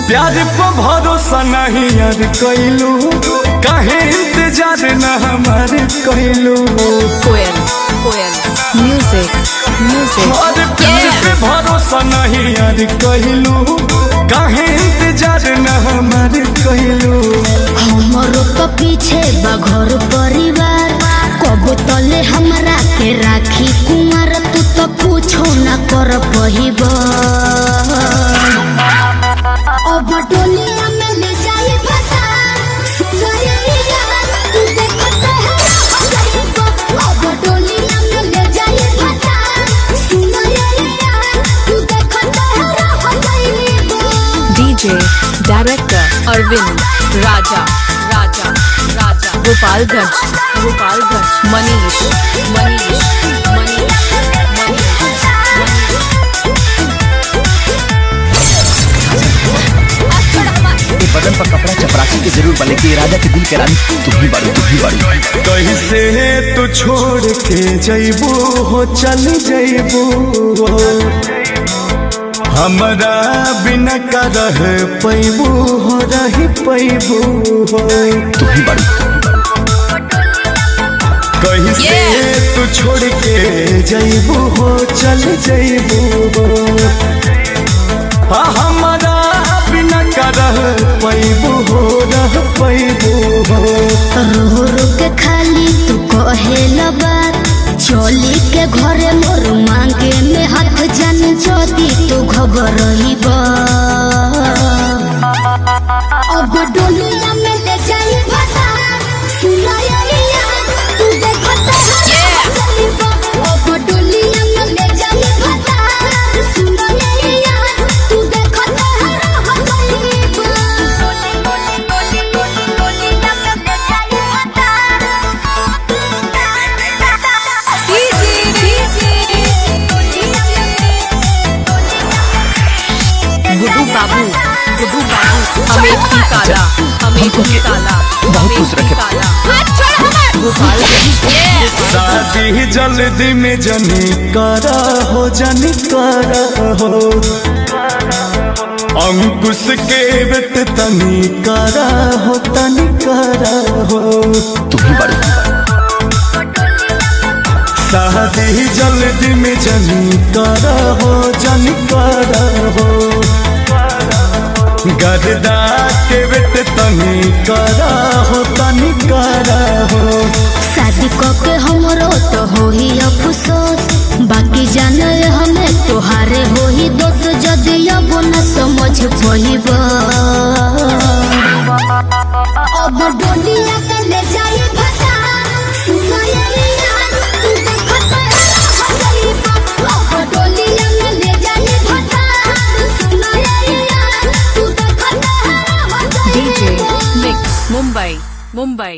प्यार पर भरोसा नहीं यार कैलू, काहे इंतजार न हमार कैलू। कोयल कोयल म्यूजिक म्यूजिक। और प्यार पे भरोसा नहीं यार कैलू, काहे इंतजार न हमार कैलू। हमरो तो पीछे बघर परिवार, कबो तले हमरा के राखी कुमार। तू तो पूछो न कर पहिब, अब डोलिया में ले जाए भसा। तू देखते है अब डोलिया में ले जाए भसा। तू देखते है डीजे डायरेक्टर अरविंद राजा राजा राजा गोपालगंज गोपालगंज। मनीष मनीष मनीष बदन पर कपड़ा चपरासी के जरूर बने कि राजा के दिल के रानी तू भी बाड़ी कैसे तू छोड़ के जइबू हो, चल जइबू हो। हमरा बिना का रह पैबू हो, रह पैबू हो। तू भी बाड़ी कैसे तू छोड़ के जइबू हो, चल जइबू हो। हमरा बिना का रह पैबू हो, रह पैबू हो। रो रो के खाली तू कहेल बात, चोली के घरे मोर मांगे में हाथ जन जोदी तू घबरइब। अब डोलिया में ले जाई भसा। तू देखते है अब डोलिया में ले जाई भसा। तू देखते गुड्डू बाबू अमेठी काला अमेठी काला बहुत खुश रखे। शादी जल्दी में जनी करा हो, जनी करा हो। अंकुश के बेट तनी करा हो, तनी करा हो। तू भी बाड़ी शादी जल्दी में जनी करा हो, जनी करा हो। गरदा के बेट तनी करा हो, तनी करा हो। शादी के हमरो तो हो ही अफसोस, बाकी जाने हमें तोहारे हो ही दोस्त। जदि अब न समझ पहिब, अब डोलिया के ले जाए भसा। तू देखते है अब डोलिया में ले जाए भसा। तू देखते है डीजे मिक्स मुंबई मुंबई।